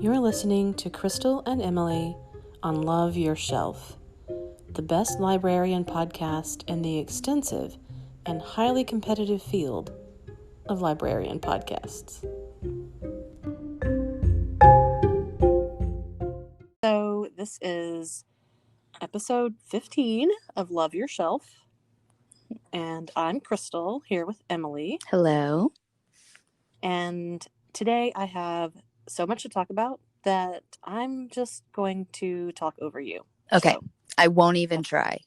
You're listening to Crystal and Emily on Love Your Shelf, the best librarian podcast in the extensive and highly competitive field of librarian podcasts. So this is episode 15 of Love Your Shelf, and I'm Crystal here with Emily. Hello. And today I have so much to talk about that I'm just going to talk over you. Okay. So, I won't even try.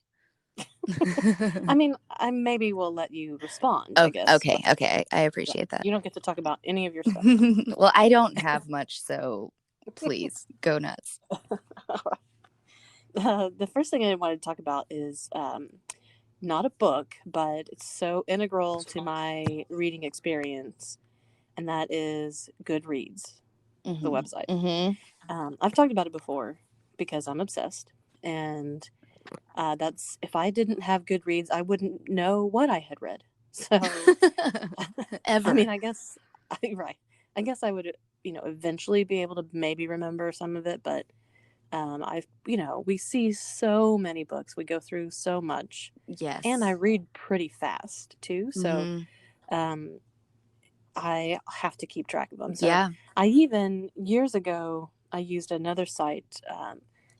I mean, I maybe will let you respond, I guess. Okay. I appreciate that. You don't get to talk about any of your stuff. Well, I don't have much, so please go nuts. The first thing I wanted to talk about is not a book, but it's so integral to my reading experience, and that is Goodreads, the website. Mm-hmm. I've talked about it before because I'm obsessed, and that's if I didn't have Goodreads, I wouldn't know what I had read. So, Ever. I mean, I guess, right. I guess I would, eventually be able to maybe remember some of it, but we see so many books. We go through so much. Yes. And I read pretty fast too. So, I have to keep track of them. So yeah. I even, years ago, I used another site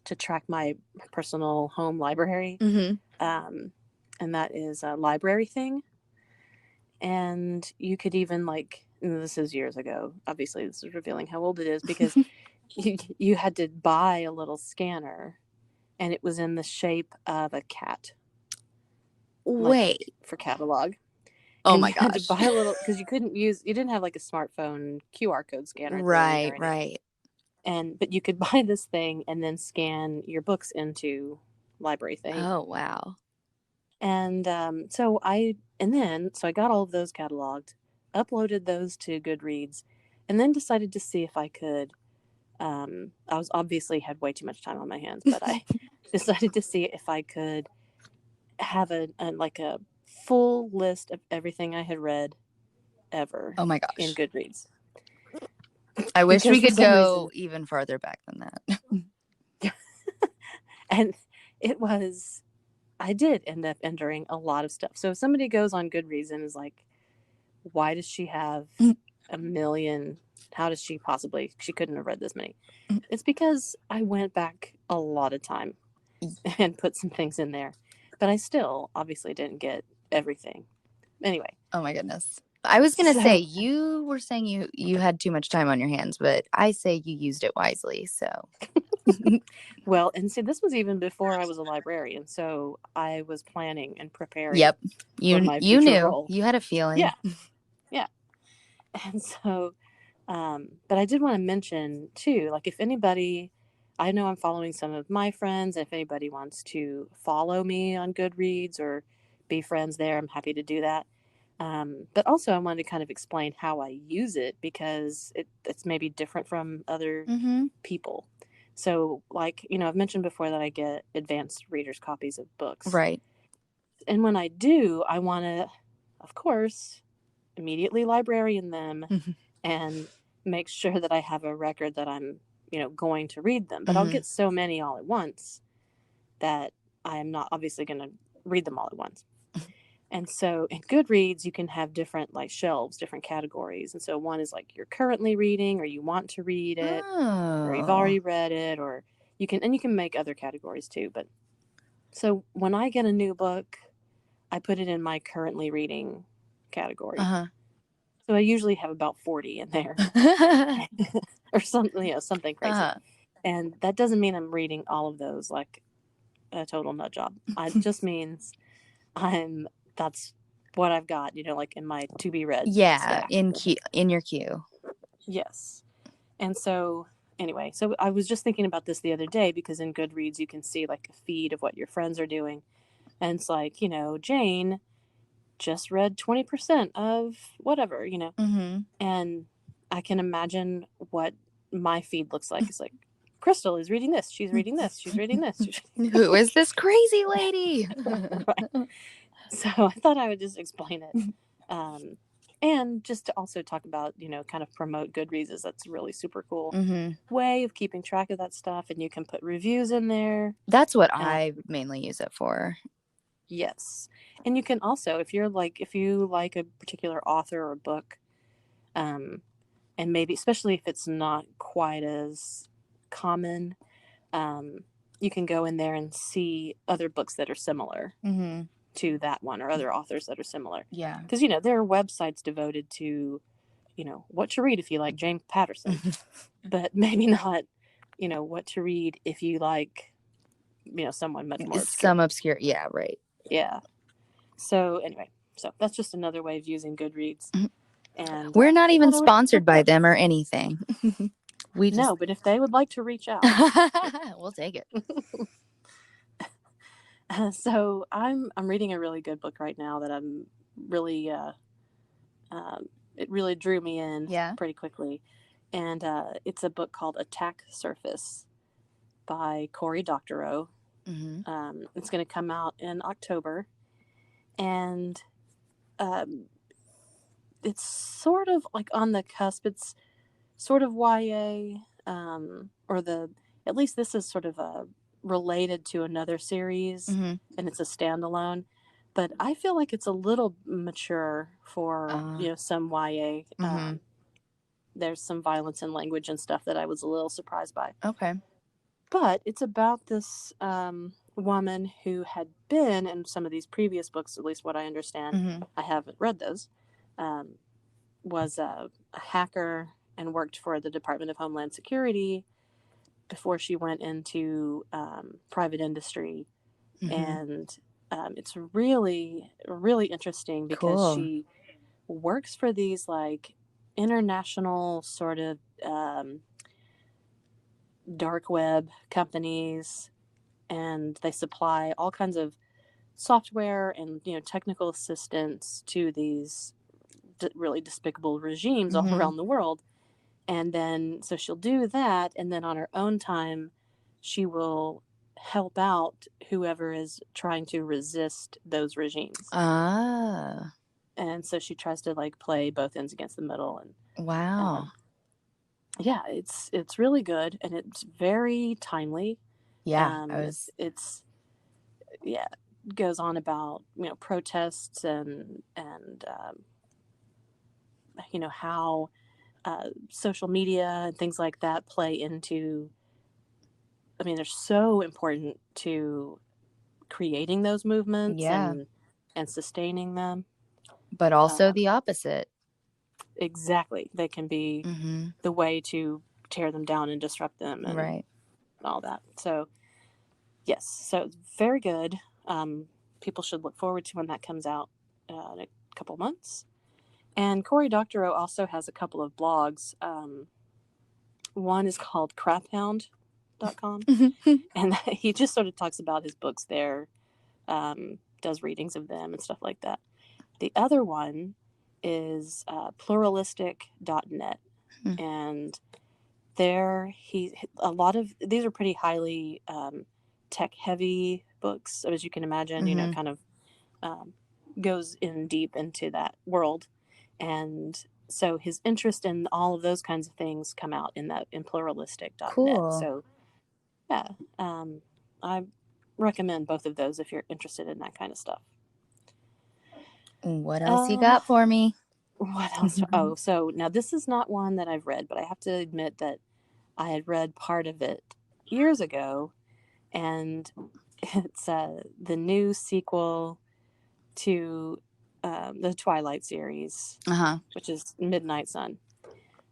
to track my personal home library. Mm-hmm. And that is a library thing. And you could even this is years ago. Obviously, this is revealing how old it is because you had to buy a little scanner, and it was in the shape of a cat. Wait. For catalog. Oh and my you gosh. had to buy a little because you didn't have like a smartphone QR code scanner thing. Right. But you could buy this thing and then scan your books into library thing. Oh wow. And so I got all of those cataloged, uploaded those to Goodreads, and then decided to see if I could. I was obviously had way too much time on my hands, but I decided to see if I could have a full list of everything I had read ever. Oh my gosh. In Goodreads. I wish we could go even farther back than that. And I did end up entering a lot of stuff. So if somebody goes on Goodreads and is like, why does she have a million? How does she couldn't have read this many? It's because I went back a lot of time and put some things in there. But I still obviously didn't get everything. Anyway. Oh my goodness. I was going to say, you were saying you had too much time on your hands, but I say you used it wisely, so. Well, and see, this was even before I was a librarian, so I was planning and preparing. Yep. For my future knew. Role. You had a feeling. Yeah. And so, but I did want to mention, too, if anybody, I know I'm following some of my friends, and if anybody wants to follow me on Goodreads or be friends there, I'm happy to do that. But also I wanted to kind of explain how I use it because it's maybe different from other people. So I've mentioned before that I get advanced readers copies of books. Right. And when I do, I want to, of course, immediately librarian them and make sure that I have a record that I'm, going to read them. But I'll get so many all at once that I am not obviously going to read them all at once. And so in Goodreads, you can have different shelves, different categories. And so one is you're currently reading, or you want to read it, or you've already read it, or you can make other categories too. But so when I get a new book, I put it in my currently reading category. So I usually have about 40 in there or something, something crazy. And that doesn't mean I'm reading all of those like a total nut job. It just means that's what I've got, in my to be read. Yeah, stack. in your queue. Yes. And so anyway, so I was just thinking about this the other day because in Goodreads you can see a feed of what your friends are doing. And it's Jane just read 20% of whatever, And I can imagine what my feed looks like. It's Crystal is reading this. She's reading this. She's reading this. Who is this crazy lady? Right. So I thought I would just explain it. And just to also talk about, kind of promote Goodreads, that's a really super cool Mm-hmm. way of keeping track of that stuff. And you can put reviews in there. That's what I mainly use it for. Yes. And you can also, if you like a particular author or book, and maybe, especially if it's not quite as common, you can go in there and see other books that are similar to that one, or other authors that are similar. Yeah. Because, there are websites devoted to, what to read if you like James Patterson, but maybe not, what to read if you like, someone much more obscure. Some obscure. Yeah, right. Yeah. So anyway, that's just another way of using Goodreads. And we're not even sponsored by them or anything. No, but if they would like to reach out, we'll take it. So I'm reading a really good book right now that I'm really it really drew me in pretty quickly, and it's a book called Attack Surface by Cory Doctorow. It's going to come out in October, and it's sort of like on the cusp. It's sort of YA, at least this is sort of related to another series, and it's a standalone. But I feel like it's a little mature for some YA. There's some violence and language and stuff that I was a little surprised by. Okay. But it's about this woman who had been in some of these previous books, at least what I understand. I haven't read those. Was a hacker and worked for the Department of Homeland Security before she went into private industry. And it's really, really interesting because she works for these like international sort of dark web companies, and they supply all kinds of software and technical assistance to these really despicable regimes all around the world. And then so she'll do that, and then on her own time she will help out whoever is trying to resist those regimes. And so she tries to like play both ends against the middle. And wow. Yeah, it's really good, and it's very timely. Yeah, it's goes on about protests and how social media and things like that play into. I mean, they're so important to creating those movements and sustaining them. But also the opposite. Exactly. They can be the way to tear them down and disrupt them and all that. So, yes. So, it's very good. People should look forward to when that comes out in a couple months. And Cory Doctorow also has a couple of blogs. One is called craphound.com. And he just sort of talks about his books there, does readings of them and stuff like that. The other one is pluralistic.net. And there a lot of these are pretty highly tech heavy books, as you can imagine, kind of goes in deep into that world. And so his interest in all of those kinds of things come out in pluralistic.net. Cool. So yeah, I recommend both of those if you're interested in that kind of stuff. What else you got for me? What else? Oh, so now this is not one that I've read, but I have to admit that I had read part of it years ago, and it's the new sequel to the Twilight series, which is Midnight Sun.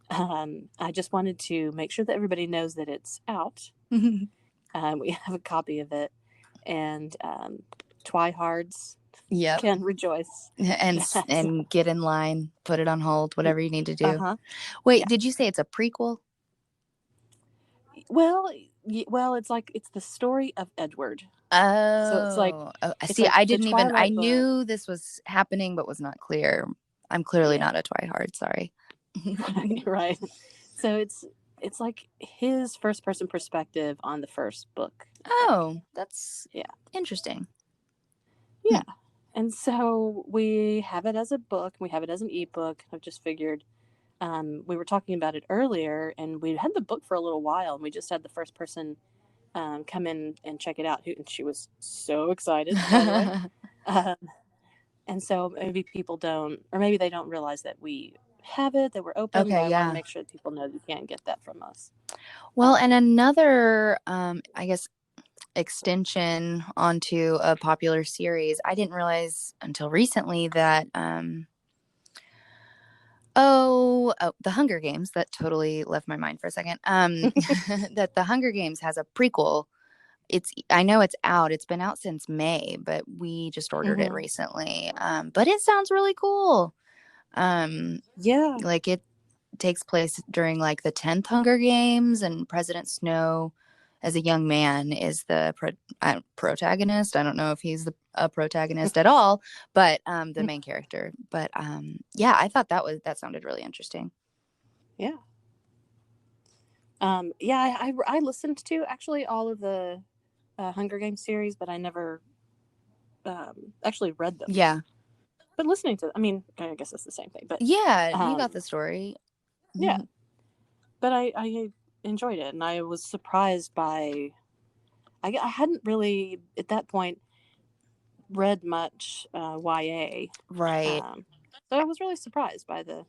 I just wanted to make sure that everybody knows that it's out. We have a copy of it, and Twihards can rejoice and get in line, put it on hold, whatever you need to do. Wait, did you say it's a prequel? Well, it's the story of Edward. Oh, so it's like see, like I didn't even. I knew this was happening, but was not clear. I'm clearly not a Twihard. Sorry. Right. So it's like his first person perspective on the first book. Oh, that's interesting. Yeah. And so we have it as a book. We have it as an ebook. I've just figured we were talking about it earlier, and we had the book for a little while, and we just had the first person come in and check it out. And she was so excited, by the way. Um, and so maybe people don't, or maybe they don't realize that we have it, that we're open, but Okay, I want to yeah. make sure that people know you can't get that from us. Well, and another, I guess, extension onto a popular series. I didn't realize until recently that, the Hunger Games, that totally left my mind for a second. That the Hunger Games has a prequel. I know it's out. It's been out since May, but we just ordered it recently. But it sounds really cool. Yeah. Like it takes place during like the 10th Hunger Games, and President Snow as a young man is the protagonist. I don't know if he's a protagonist at all, but the main character. But yeah, I thought that sounded really interesting. Yeah. Yeah, I listened to actually all of the Hunger Games series, but I never actually read them. Yeah. But listening to, I mean, I guess it's the same thing. But Yeah, you got the story. yeah, but I enjoyed it, and I was surprised by. I hadn't really at that point read much YA, Right. so I was really surprised by the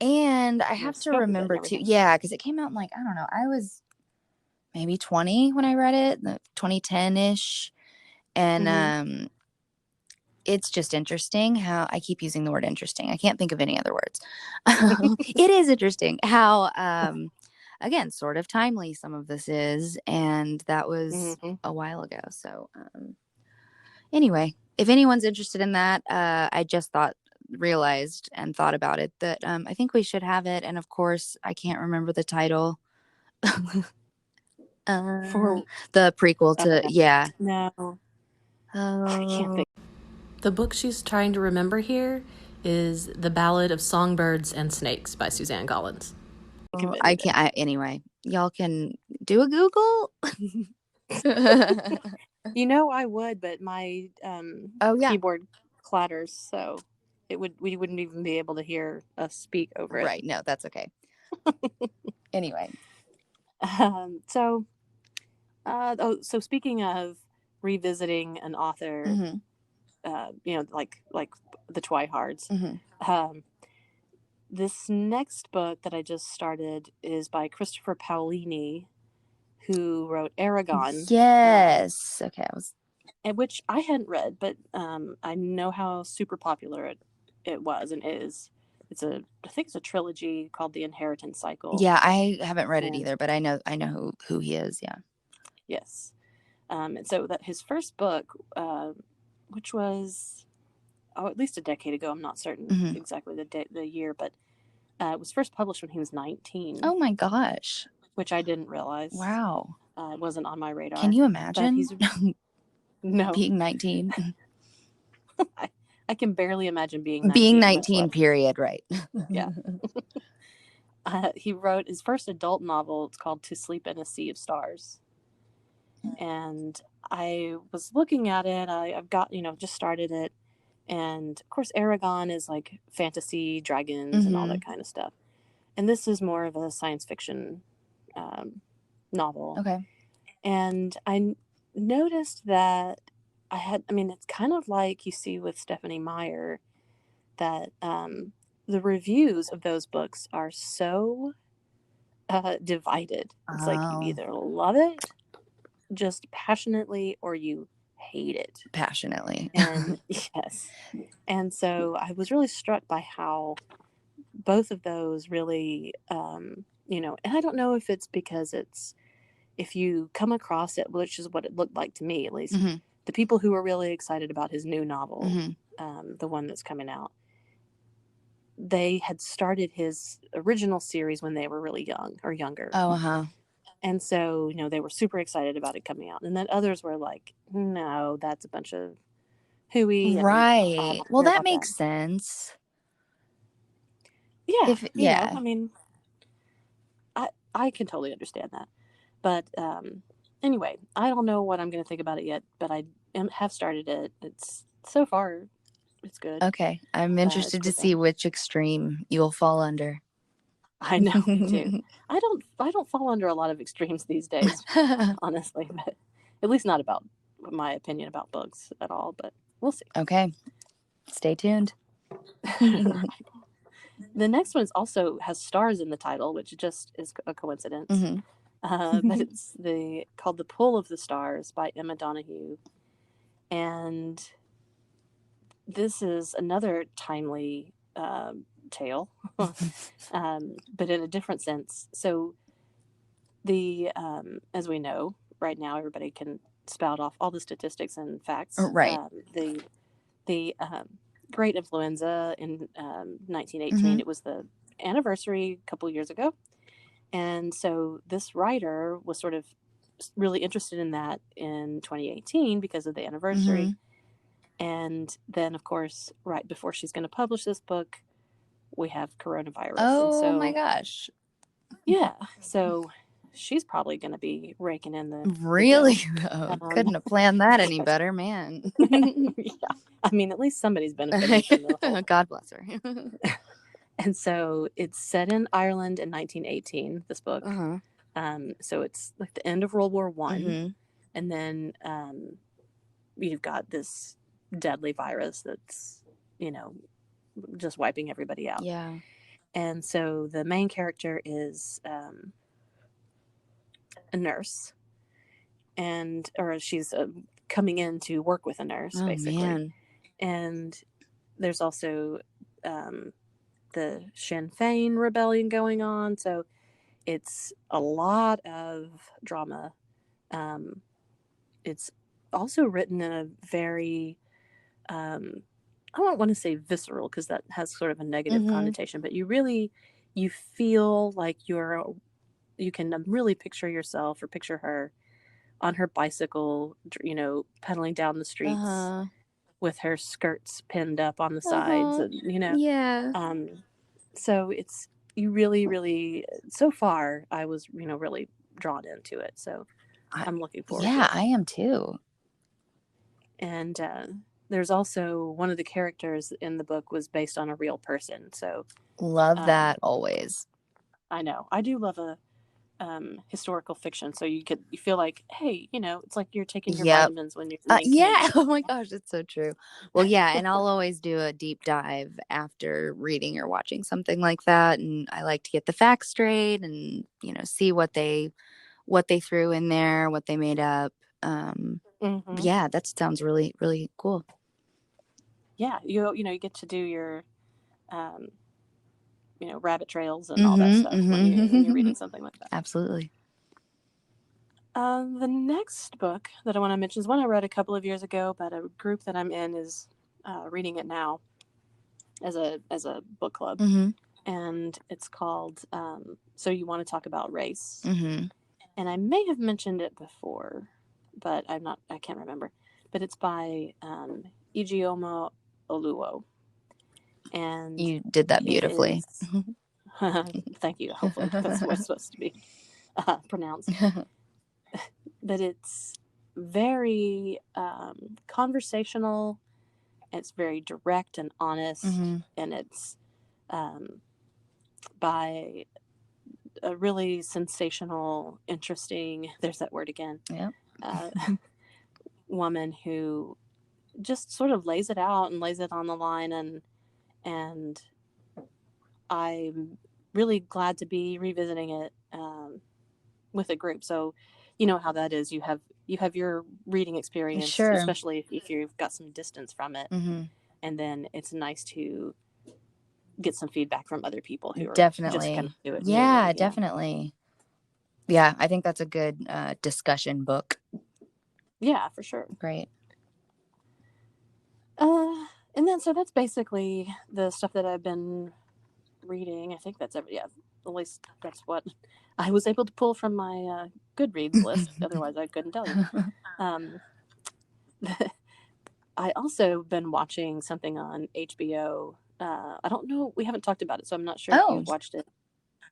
And I have to scope of it and remember too, everything. yeah, because it came out in like, I don't know, I was maybe 20 when I read it, 2010-ish. And it's just interesting how I keep using the word interesting. I can't think of any other words. It is interesting how, again, sort of timely some of this is. And that was a while ago. So, anyway, if anyone's interested in that, I just realized and thought about it that I think we should have it. And of course, I can't remember the title. For The prequel to, yeah. no, I can't Oh, think. The book she's trying to remember here is The Ballad of Songbirds and Snakes by Suzanne Collins. I can't. Anyway, y'all can do a Google. You know, I would, but my Oh yeah, keyboard clatters, so we wouldn't even be able to hear us speak over it. right. No, that's okay. Anyway, so so speaking of revisiting an author, you know, like the Twihards, this next book that I just started is by Christopher Paolini, who wrote Aragon. Yes. Okay. Which I hadn't read, but I know how super popular it was and is. I think it's a trilogy called The Inheritance Cycle. Yeah, I haven't read it either, but I know who he is. Yeah. Yes. And so that his first book, which was at least a decade ago, I'm not certain exactly the year, but it was first published when he was 19. Oh my gosh. Which I didn't realize. Wow. It wasn't on my radar. Can you imagine? But he's no being 19. I can barely imagine being 19. Being 19, period, right. Yeah. He wrote his first adult novel. It's called To Sleep in a Sea of Stars. And I was looking at it. I've got, just started it. And of course, Aragon is like fantasy, dragons, and all that kind of stuff. And this is more of a science fiction novel. Okay. And I noticed that it's kind of like you see with Stephanie Meyer, that the reviews of those books are so divided. It's like you either love it just passionately or you hate it passionately. And yes. And so I was really struck by how both of those really, and I don't know if it's because if you come across it, which is what it looked like to me, at least, the people who were really excited about his new novel, the one that's coming out, they had started his original series when they were really young or younger. And so, they were super excited about it coming out. And then others were like, no, that's a bunch of hooey. Right. Well, that makes sense. Yeah. I can totally understand that. But anyway, I don't know what I'm going to think about it yet, but I have started it. It's so far, It's good. Okay. I'm It's interested to see gripping. which extreme you'll fall under. I know, me too. I don't fall under a lot of extremes these days, honestly, but at least not about my opinion about books at all, but we'll see. Okay. Stay tuned. The next one is also has stars in the title, which just is a coincidence. But it's called The Pull of the Stars by Emma Donoghue. And this is another timely tale, but in a different sense. So as we know, right now everybody can spout off all the statistics and facts. Right. The Great Influenza in 1918. It was the anniversary a couple years ago, and so this writer was sort of really interested in that in 2018 because of the anniversary. And then, of course, right before she's going to publish this book, we have coronavirus. Oh, and so, my gosh. Yeah. So she's probably going to be raking in the Really? dough. Couldn't have planned that any better, man. Yeah. I mean, at least somebody's benefiting from the whole. God bless her. And so it's set in Ireland in 1918, this book. So it's like the end of World War I. And then you've got this deadly virus that's, just wiping everybody out. Yeah. And so the main character is a nurse, or she's coming in to work with a nurse, basically. Man. And there's also the Sinn Féin rebellion going on. So it's a lot of drama. It's also written in a very, I don't want to say visceral because that has sort of a negative connotation, but you feel like you can really picture yourself or picture her on her bicycle, pedaling down the streets with her skirts pinned up on the sides, and, Yeah. So you really, really, so far I was, really drawn into it. So I'm looking forward to it. Yeah, I am too. And there's also one of the characters in the book was based on a real person. So love that always. I know. I do love a historical fiction. So you feel like, hey, it's like you're taking your vitamins when you're reading. Yeah. Oh my gosh, it's so true. Well, yeah, and I'll always do a deep dive after reading or watching something like that, and I like to get the facts straight and see what they threw in there, what they made up. Yeah, that sounds really, really cool. Yeah, you get to do your rabbit trails and all that stuff when you're reading something like that. Absolutely. The next book that I want to mention is one I read a couple of years ago, but a group that I'm in is reading it now as a book club, and it's called So You Want to Talk About Race. And I may have mentioned it before, but I can't remember. But it's by Ijeoma Oluo. And you did that beautifully. Thank you. Hopefully that's what it's supposed to be pronounced. But it's very conversational. It's very direct and honest, and it's by a really sensational, interesting, there's that word again, woman who just sort of lays it out and lays it on the line, and I'm really glad to be revisiting it with a group. So you know how that is. You have your reading experience, sure, especially if you've got some distance from it, and then it's nice to get some feedback from other people who are just kind of do it. Yeah, definitely. Yeah, I think that's a good discussion book. Yeah, for sure. Great. And then so that's basically the stuff that I've been reading. I think that's at least that's what I was able to pull from my Goodreads list. Otherwise, I couldn't tell you. I also been watching something on HBO. I don't know. We haven't talked about it, so I'm not sure if you watched it.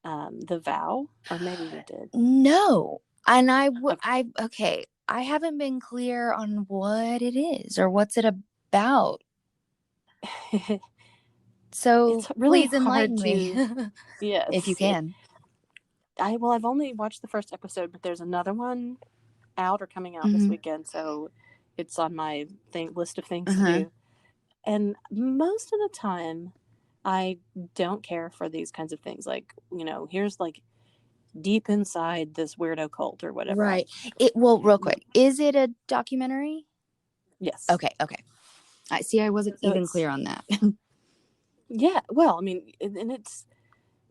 The Vow, or maybe you did. No, and I haven't been clear on what it is or what's it about. So it's really please hard enlighten me to. if you Yes, can. I've only watched the first episode, but there's another one out or coming out this Mm-hmm. weekend, so it's on my list of things to Uh-huh. do. And most of the time, I don't care for these kinds of things. Like, here's like deep inside this weirdo cult or whatever. Right. Well, real quick, is it a documentary? Yes. Okay. Okay. I see. I wasn't So even it's, clear on that. yeah, well, I mean, and it's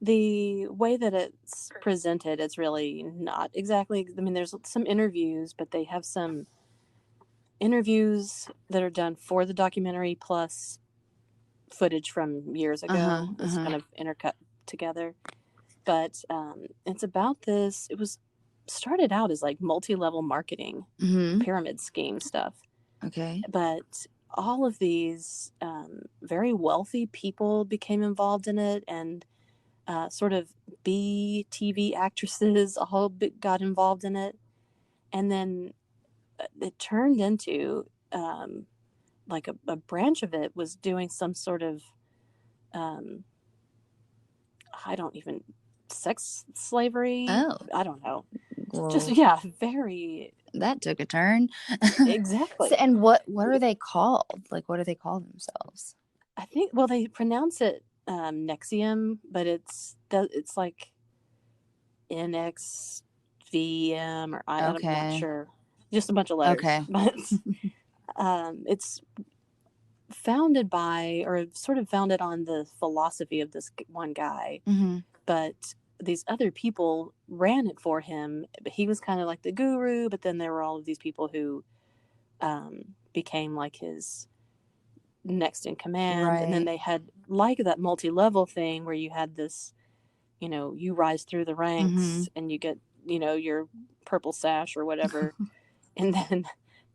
the way that it's presented, it's really not exactly, I mean, there's some interviews, but they have some interviews that are done for the documentary plus footage from years Uh-huh. ago that's Uh-huh. kind of intercut together. But it's about this. It was started out as like multi-level marketing, Mm-hmm. pyramid scheme stuff, Okay. but all of these very wealthy people became involved in it, and sort of B TV actresses all got involved in it, and then it turned into like a branch of it was doing some sort of um, I don't even sex slavery. Oh, I don't know. Just well, yeah, very that took a turn. So, exactly. and what are they called? Like, what do they call themselves? I think well they pronounce it Nexium, but it's like NXVM or I'm not Okay. sure. Just a bunch of letters, Okay. but it's founded by or sort of founded on the philosophy of this one guy, Mm-hmm. but these other people ran it for him. But he was kind of like the guru, but then there were all of these people who became like his next in command. And then Right. they had like that multi-level thing where you had this, you rise through the Mm-hmm. ranks and you get, your purple sash or whatever. And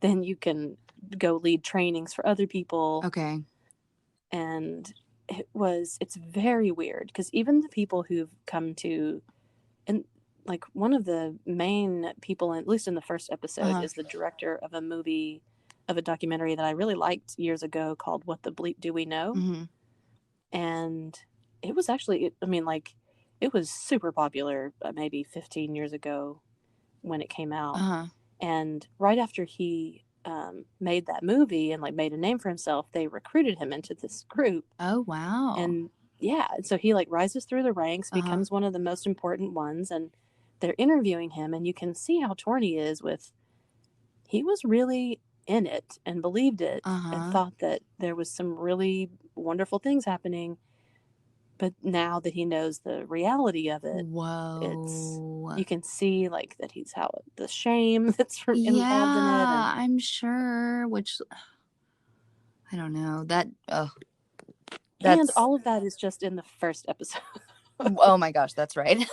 then you can go lead trainings for other people. Okay. And it's very weird because even the people who've come to, and like one of the main people, at least in the first episode, Uh-huh. is the director of a movie, of a documentary that I really liked years ago called What the Bleep Do We Know? Mm-hmm. And it was actually, I mean, like, it was super popular maybe 15 years ago when it came out. Uh-huh. And right after he made that movie and like made a name for himself, they recruited him into this group. Oh, wow. And yeah, so he like rises through the ranks, Uh-huh. becomes one of the most important ones, and they're interviewing him, and you can see how torn he is with. He was really in it and believed it and Uh-huh. thought that there was some really wonderful things happening, but now that he knows the reality of it, it's Whoa. you can see like that he's how the shame that's involved in it, Yeah, I'm sure. Which I don't know. and That's all of that is just in the first episode. oh my gosh, that's right.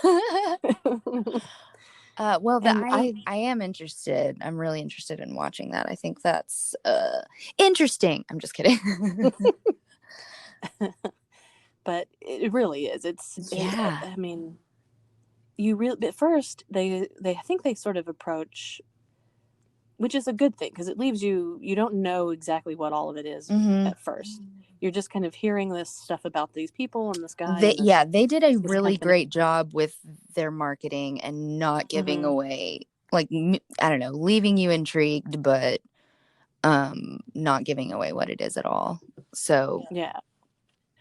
Well, And I am interested. I'm really interested in watching that. I think that's interesting. I'm just kidding. but it really is. Yeah. I mean, you really at first they I think they sort of approach, which is a good thing because it leaves you don't know exactly what all of it is Mm-hmm. at first. You're just kind of hearing this stuff about these people and this guy They and yeah, they did a this really company. great job with their marketing and not giving Hmm. away like I don't know, leaving you intrigued, but not giving away what it is at all. So Yeah.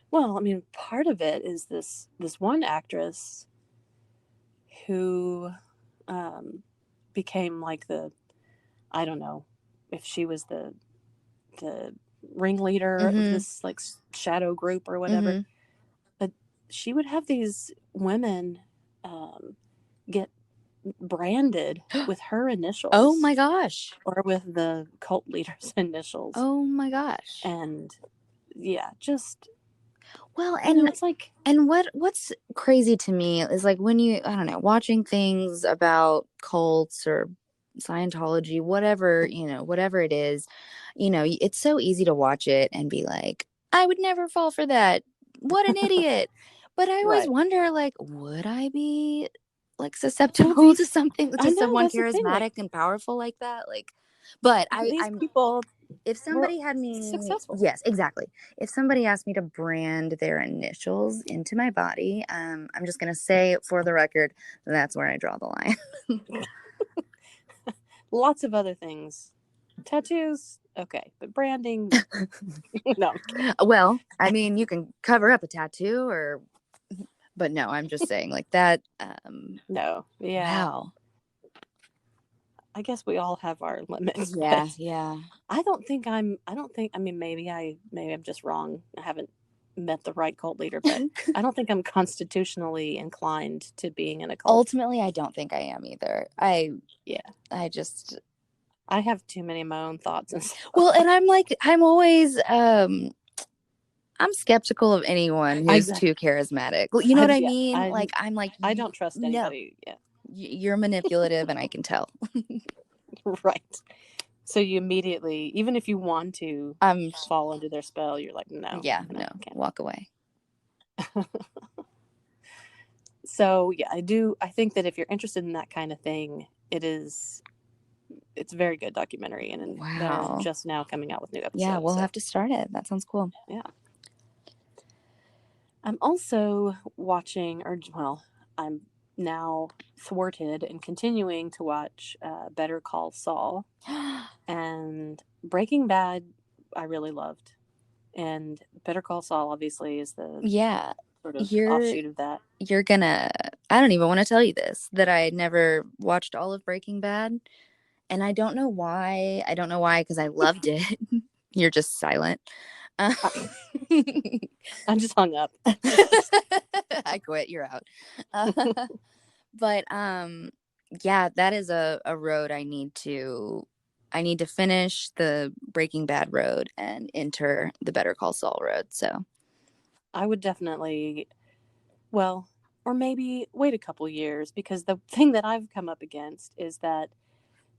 Well, I mean, part of it is this one actress who um, became like the, I don't know if she was the ringleader of mm-hmm. this like shadow group or whatever, Mm-hmm. but she would have these women um, get branded with her Oh my initials gosh. or with the cult leader's initials. Oh my gosh. And yeah, just, Well, it's like, and what's crazy to me is like when you I don't know, watching things about cults or Scientology, whatever, whatever it is, it's so easy to watch it and be like, I would never fall for that. What an idiot. But I always right. wonder like, would I be like Well, susceptible to something I to know someone that's the thing. Like charismatic and powerful like that? Like but these I'm people, if somebody had me, successful. yes, exactly. If somebody asked me to brand their initials into my body, I'm just going to say for the record, that's where I draw the line. Lots of other things. Tattoos, okay, but branding, no. No, I'm kidding. Well, I mean, you can cover up a tattoo but no, I'm just saying like that. No, yeah. Wow. I guess we all have our limits, Yeah, but yeah. I don't think I mean, maybe I'm just wrong. I haven't met the right cult leader, but I don't think I'm constitutionally inclined to being in a cult. Ultimately, I don't think I am either. Yeah. I just, I have too many of my own thoughts and stuff. well, and I'm always, I'm skeptical of anyone who's too charismatic. You know what I mean? Like, I'm like, I don't trust no, anybody. Yeah. you're manipulative and I can tell. Right. So you immediately, even if you want to fall under their spell, you're like, no. Yeah, no, walk away. So yeah, I think that if you're interested in that kind of thing, it's a very good documentary, and they're just now coming out with new episodes. Yeah, we'll have to start it. That sounds cool. Yeah. I'm also watching, I'm now thwarted and continuing to watch Better Call Saul. And Breaking Bad, I really loved. And Better Call Saul, obviously, is the sort of offshoot of that. You're gonna, I don't even want to tell you this, that I never watched all of Breaking Bad. And I don't know why. I don't know why, because I loved it. You're just silent. I just hung up. I quit. You're out. But yeah, that is a road I need to finish the Breaking Bad road and enter the Better Call Saul road. So I would definitely, well, or maybe wait a couple years, because the thing that I've come up against is that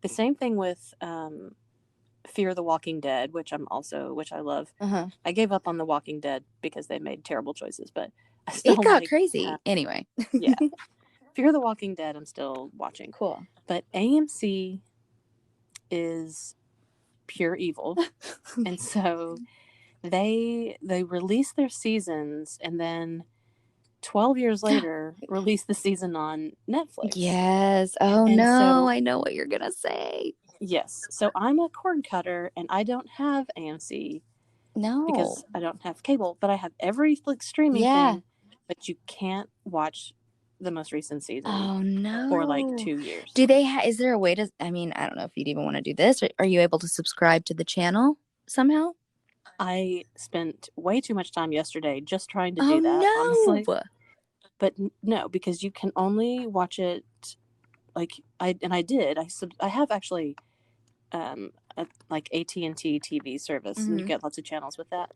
the same thing with Fear the Walking Dead, which I love. I gave up on The Walking Dead because they made terrible choices, but I still it got crazy. Anyway. Yeah. Fear the Walking Dead, I'm still watching. Cool. But AMC is pure evil. And so they release their seasons, and then 12 years later release the season on Netflix. Yes. Oh, and no, so, I know what you're gonna say. Yes. So I'm a cord cutter, and I don't have AMC. No. Because I don't have cable, but I have every streaming thing. But you can't watch the most recent season. Oh, no. For like 2 years. Do they is there a way to, I mean, I don't know if you'd even want to do this. Are you able to subscribe to the channel somehow? I spent way too much time yesterday just trying to do that, honestly. But no, because you can only watch it, like, I did. I have actually like AT&T TV service, and you get lots of channels with that.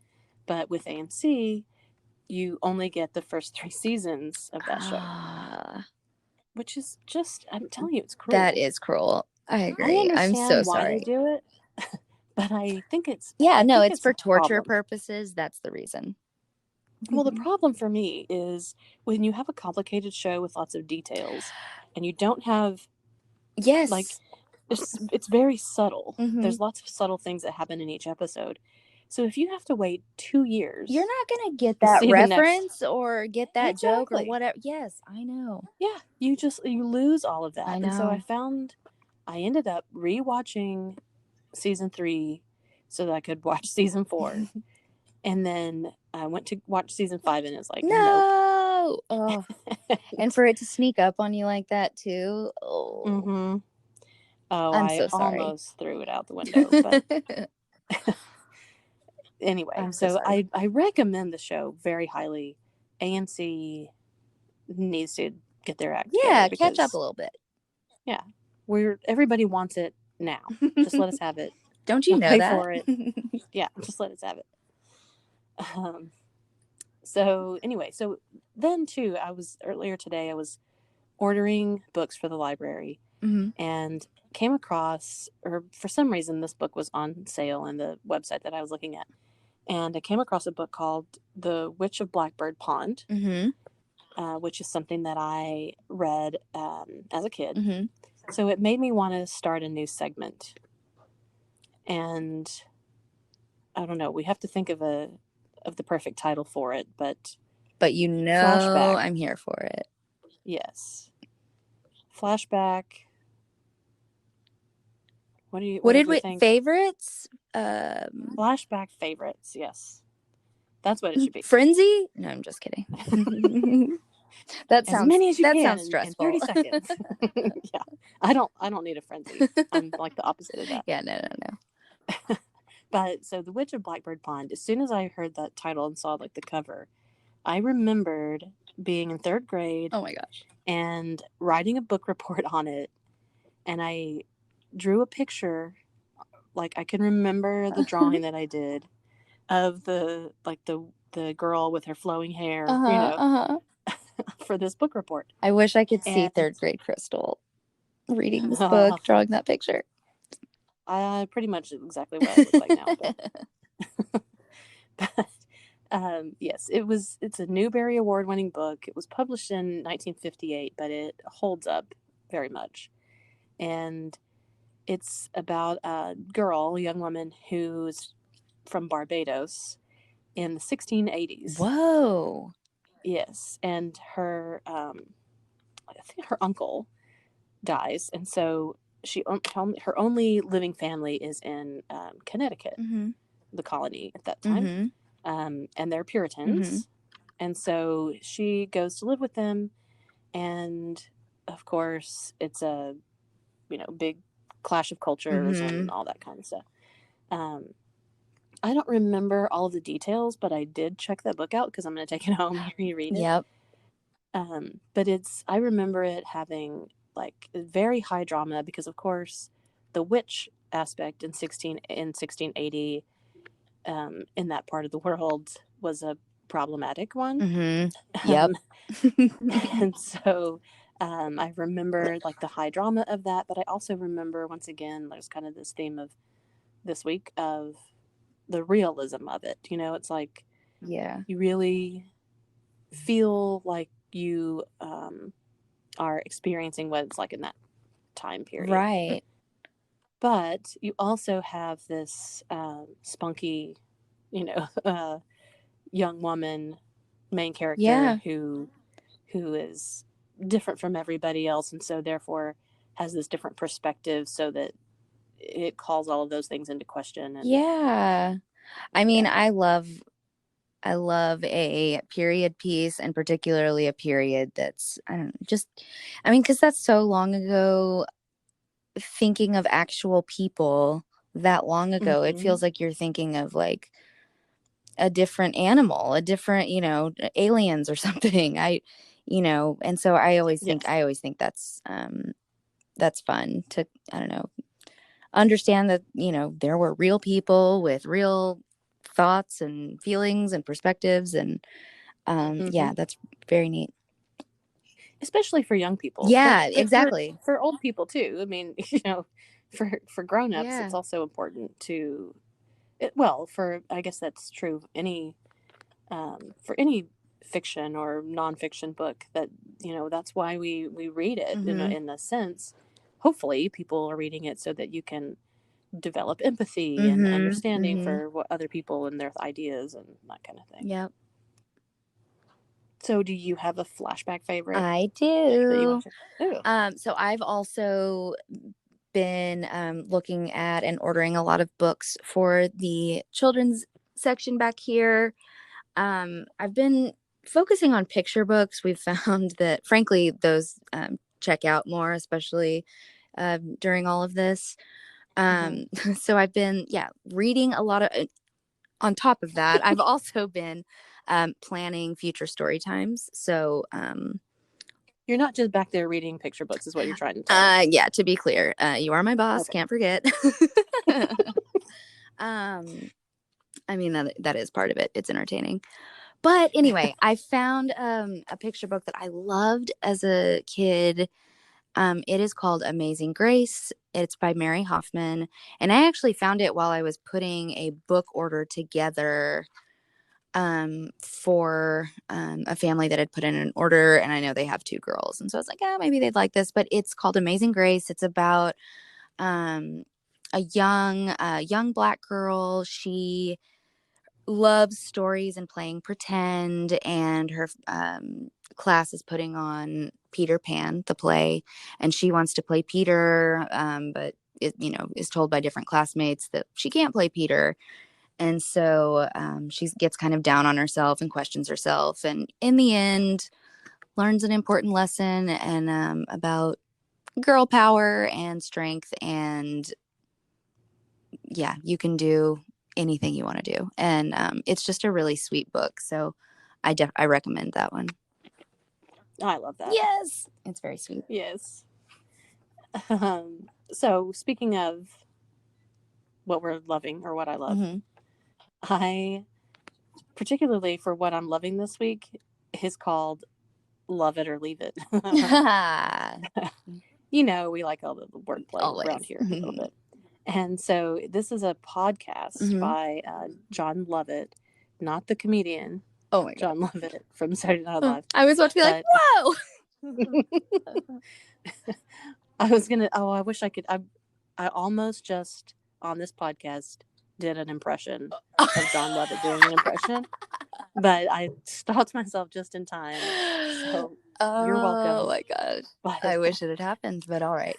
But with AMC, you only get the first 3 seasons of that show. Which is just, I'm telling you, it's cruel. That is cruel. I agree. I understand I'm so why sorry. they do it, but I think it's... Yeah, no, it's for torture purposes. That's the reason. Well, the problem for me is when you have a complicated show with lots of details, and you don't have... Yes. Like, it's very subtle. There's lots of subtle things that happen in each episode. So if you have to wait 2 years... You're not going to get that reference or get that joke or whatever. Yes, I know. Yeah, you lose all of that. I know. And so I ended up rewatching season 3 so that I could watch season 4. And then I went to watch season 5, and it's like, no. Oh. And for it to sneak up on you like that too. Oh. Oh, I'm so sorry. Almost threw it out the window. But anyway, so I recommend the show very highly. AMC needs to get their act together. Yeah, catch up a little bit. Yeah, everybody wants it now. Just let us have it. Don't you know pay that? For it. Yeah, just let us have it. So anyway, so then too, earlier today, I was ordering books for the library, and came across, or for some reason, this book was on sale in the website that I was looking at. And I came across a book called The Witch of Blackbird Pond, which is something that I read as a kid. So it made me want to start a new segment. And I don't know. We have to think of the perfect title for it, but But Flashback. I'm here for it. Yes. Flashback. What What did did we we think? favorites? Flashback favorites. Yes. That's what it should be. Frenzy? No, I'm just kidding. As many as you that can sounds in 30 stressful. seconds. Yeah. I don't need a frenzy. I'm like the opposite of that. Yeah, no. But so The Witch of Blackbird Pond, as soon as I heard that title and saw like the cover, I remembered being in third grade Oh my gosh. and writing a book report on it. And I drew a picture, like I can remember the drawing that I did of the girl with her flowing hair, Uh-huh. for this book report. I wish I could see And third grade Crystal reading this book, drawing that picture. I pretty much exactly what I look like now, but yes, it's a Newbery Award winning book. It was published in 1958, but it holds up very much. And it's about a girl, a young woman who's from Barbados in the 1680s. Whoa. Yes, and I think her uncle dies, and so her only living family is in Connecticut, Mm-hmm. the colony at that time, Mm-hmm. and they're Mm-hmm. Puritans, and so she goes to live with them, and of course it's a big clash of cultures Mm-hmm. and all that kind of stuff. Um, I don't remember all of the details, but I did check that book out because I'm going to take it home and reread it. Yep. But I remember it having like very high drama because, of course, the witch aspect in 1680 in that part of the world was a problematic one. Mm-hmm. Yep. Um, and so I remember like the high drama of that, but I also remember once again there's kind of this theme of this week of the realism of it. It's like Yeah. you really feel like you are experiencing what it's like in that time period. Right. But you also have this spunky, you know, young woman main character Yeah. who is different from everybody else, and so therefore has this different perspective, so that it calls all of those things into question. And Yeah. I mean, yeah, I love a period piece, and particularly a period that's, I don't know, just, I mean, because that's so long ago. Thinking of actual people that long ago, it mm-hmm. feels like you're thinking of like a different animal, a different, aliens or something. And so Yes, I always think that's fun to, I don't know, understand that, there were real people with real thoughts and feelings and perspectives. And mm-hmm. yeah, that's very neat. Especially for young people, but Yeah, exactly. for old people too. I mean, for grown-ups Yeah. it's also important to well, for I guess that's true any for any fiction or nonfiction book, that that's why we read it Mm-hmm. in a sense. Hopefully people are reading it so that you can develop empathy and Mm-hmm. understanding Mm-hmm. for what other people and their ideas and that kind of thing. Yep. So do you have a flashback favorite I that you want do. to share? Oh. So I've also been looking at and ordering a lot of books for the children's section back here. I've been focusing on picture books. We've found that, frankly, those check out more, especially during all of this. Mm-hmm. So I've been, reading a lot of. On top of that, I've also been planning future story times. So, You're not just back there reading picture books, is what you're trying to tell me. yeah, to be clear, you are my boss. Okay. Can't forget. um, I mean, that is part of it. It's entertaining. But anyway, I found a picture book that I loved as a kid. It is called Amazing Grace. It's by Mary Hoffman. And I actually found it while I was putting a book order together for a family that had put in an order. And I know they have two girls. And so I was like, maybe they'd like this. But it's called Amazing Grace. It's about a young Black girl. She loves stories and playing pretend, and her class is putting on Peter Pan, the play, and she wants to play Peter, but is told by different classmates that she can't play Peter. And so she gets kind of down on herself and questions herself, and in the end learns an important lesson and about girl power and strength, and yeah, you can do anything you want to do. And it's just a really sweet book, so I recommend that one. I love that. Yes, it's very sweet. Yes. So speaking of what we're loving or what I love, I particularly for what I'm loving this week is called Love It or Leave It. We like all the wordplay around here a little bit. And so this is a podcast by John Lovett, not the comedian. Oh my God. John Lovett from Saturday Night Live. I was about to be like, whoa! I wish I could. I almost just on this podcast did an impression of John Lovett doing an impression, but I stopped myself just in time. So you're welcome. Oh my gosh. But I wish it had happened, but all right.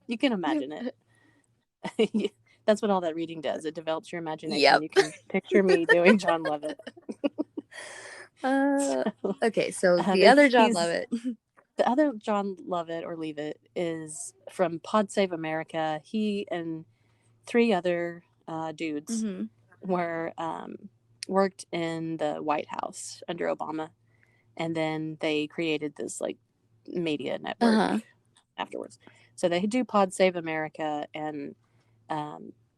You can imagine it. That's what all that reading does. It develops your imagination. Yep. You can picture me doing John Lovett. Okay, so the other John Lovett. The other John Lovett or Leave It is from Pod Save America. He and 3 other dudes were worked in the White House under Obama, and then they created this like media network afterwards. So they do Pod Save America, and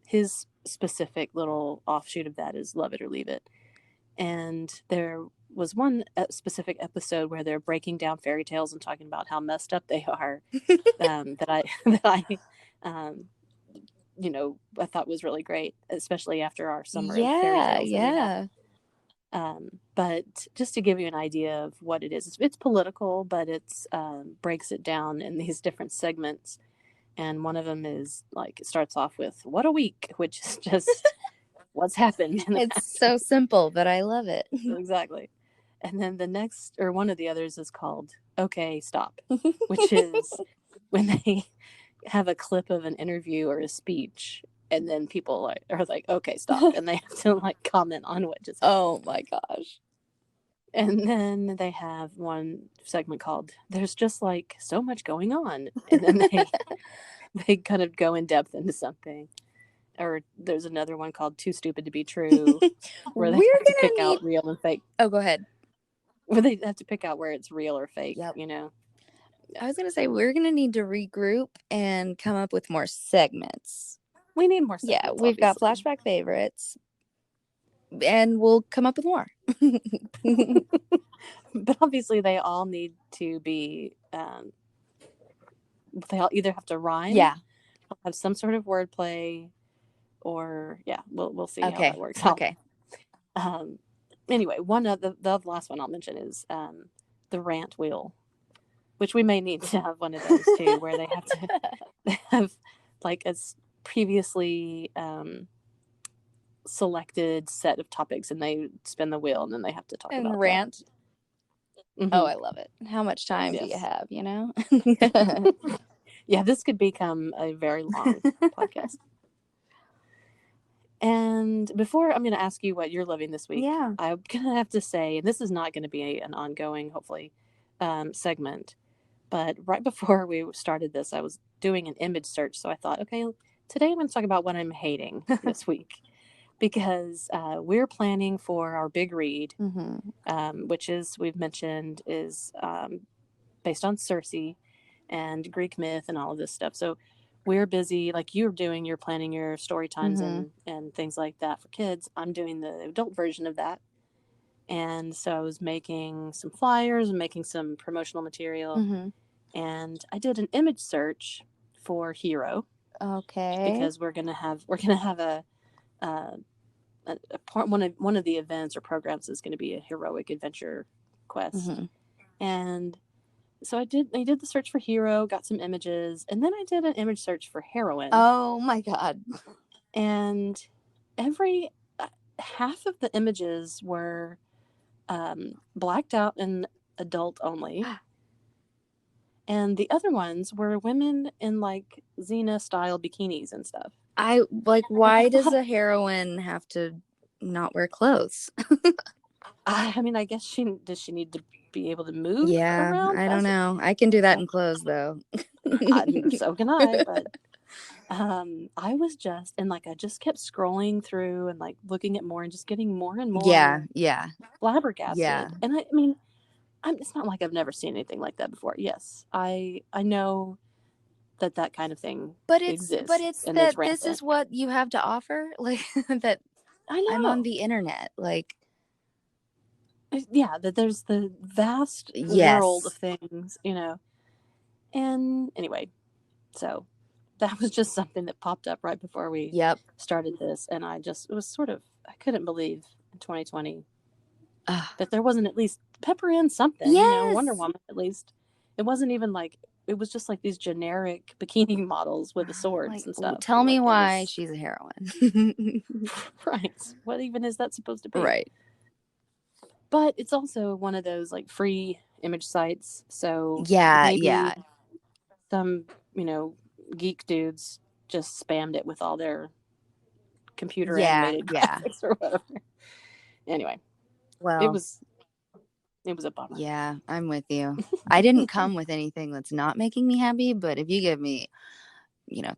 his specific little offshoot of that is Love It or Leave It. And there was one specific episode where they're breaking down fairy tales and talking about how messed up they are. I thought was really great, especially after our summer of fairy tales. Yeah. But just to give you an idea of what it is, it's political, but it's breaks it down in these different segments. And one of them is like, it starts off with "What a week," which is just what's happened. It's so simple, but I love it. Exactly. And then the next, or one of the others, is called "Okay, Stop," which is when they have a clip of an interview or a speech, and then people are like, "Okay, stop," and they have to like comment on what just happened. Oh my gosh. And then they have one segment called "There's Just Like So Much Going On," and then they kind of go in depth into something. Or there's another one called "Too Stupid to Be True," where they have to pick out real and fake. Oh, go ahead. Where they have to pick out where it's real or fake. Yep. I was going to say, we're going to need to regroup and come up with more segments. We need more segments. Yeah, we've got flashback favorites, and we'll come up with more. But obviously they all need to be, they all either have to rhyme, have some sort of wordplay, or we'll see how that works out. Okay. Anyway, one of the last one I'll mention is the rant wheel, which we may need to have one of those too, where they have like a previously selected set of topics, and they spin the wheel, and then they have to talk about and rant. Oh, I love it. How much time do you have? Yeah, this could become a very long podcast. And before I'm going to ask you what you're loving this week, I'm going to have to say, and this is not going to be an ongoing, hopefully, segment, but right before we started this, I was doing an image search. So I thought, okay, today I'm going to talk about what I'm hating this week, because we're planning for our big read, which is, we've mentioned, is based on Circe and Greek myth and all of this stuff. So we're busy, like you're planning your story times and things like that for kids. I'm doing the adult version of that. And so I was making some flyers and making some promotional material. And I did an image search for hero. Okay. Because we're gonna have a part, one of the events or programs is going to be a heroic adventure quest. And so I did the search for hero, got some images, and then I did an image search for heroine. Oh my God. And every half of the images were blacked out and adult only. And the other ones were women in like Xena style bikinis and stuff. Why does a heroine have to not wear clothes? I mean, I guess does she need to be able to move around? I don't know. I can do that in clothes though. So can I, but I was just, and like, I just kept scrolling through and like looking at more and just getting more and more flabbergasted. Yeah. And I mean, it's not like I've never seen anything like that before. Yes, I know that kind of thing exists. But it's and that it's this is what you have to offer. Like that I know. I'm on the internet. Like, yeah, that there's the vast world of things, you know. And anyway, so that was just something that popped up right before we started this, and it was sort of, I couldn't believe in 2020 that there wasn't at least pepper in something, you know, Wonder Woman at least. It wasn't even like, it was just like these generic bikini models with the swords and stuff. Tell me why she's a heroine. Right. What even is that supposed to be? Right. But it's also one of those like free image sites, so maybe some, you know, geek dudes just spammed it with all their computer animated graphics or whatever. Anyway, well, it was a bummer. Yeah, I'm with you. I didn't come with anything that's not making me happy, but if you give me,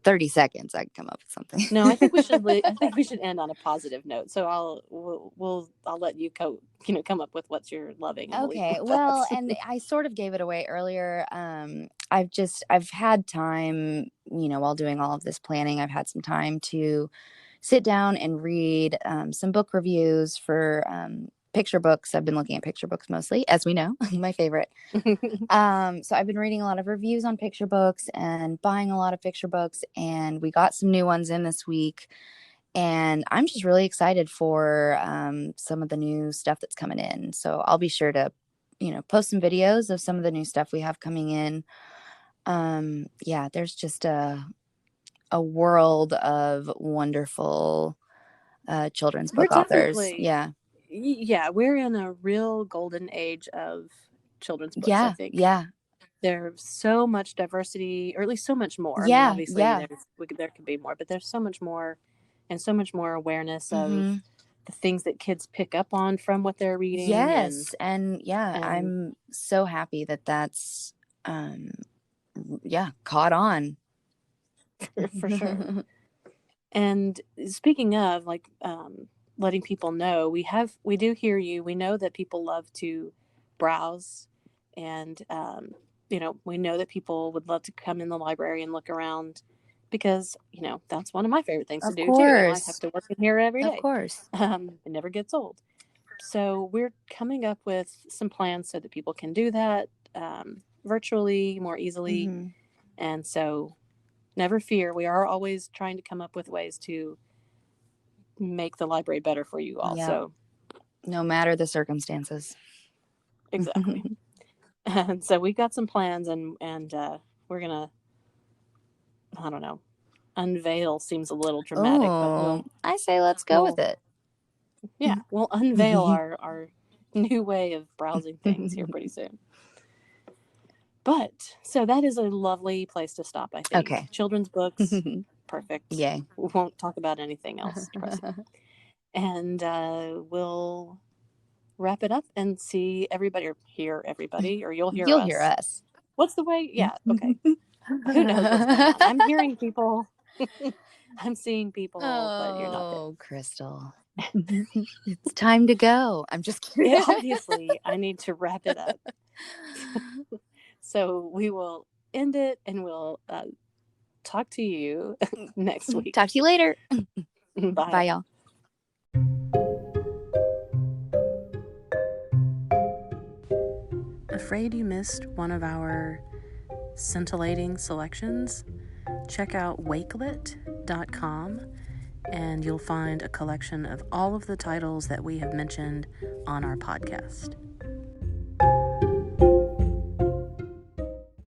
30 seconds, I can come up with something. No, I think we should end on a positive note. So I'll let you come up with what you're loving. Okay. Well, and I sort of gave it away earlier. I've had time, while doing all of this planning, I've had some time to sit down and read some book reviews for picture books. I've been looking at picture books mostly, as we know, my favorite. So I've been reading a lot of reviews on picture books and buying a lot of picture books, and we got some new ones in this week. And I'm just really excited for some of the new stuff that's coming in. So I'll be sure to, post some videos of some of the new stuff we have coming in. There's just a world of wonderful children's book authors. Yeah, we're in a real golden age of children's books. I think. Yeah. There's so much diversity, or at least so much more. I mean, obviously, there could be more, but there's so much more, and so much more awareness of the things that kids pick up on from what they're reading. Yes, and I'm so happy that that's caught on. For sure. And speaking of like letting people know, we do hear you. We know that people love to browse, and we know that people would love to come in the library and look around, because that's one of my favorite things to do too. I have to work in here every day. Of course. It never gets old. So we're coming up with some plans so that people can do that virtually more easily. Mm-hmm. And so never fear, we are always trying to come up with ways to make the library better for you all. Yeah. So no matter the circumstances. Exactly. And so we've got some plans, and we're gonna, I don't know, unveil seems a little dramatic, but I say let's go with it. Yeah, we'll unveil our new way of browsing things here pretty soon. But so that is a lovely place to stop, I think. Okay. Children's books, perfect. Yay. We won't talk about anything else. And we'll wrap it up and see everybody, or hear everybody, or you'll hear us. You'll hear us. What's the way? Yeah, okay. Who knows what's going on? I'm hearing people. I'm seeing people, but you're not there. Oh, Crystal. It's time to go. I'm just kidding. Yeah, obviously, I need to wrap it up. So we will end it, and we'll talk to you next week. Talk to you later. Bye. Bye, y'all. Afraid you missed one of our scintillating selections? Check out wakelet.com, and you'll find a collection of all of the titles that we have mentioned on our podcast.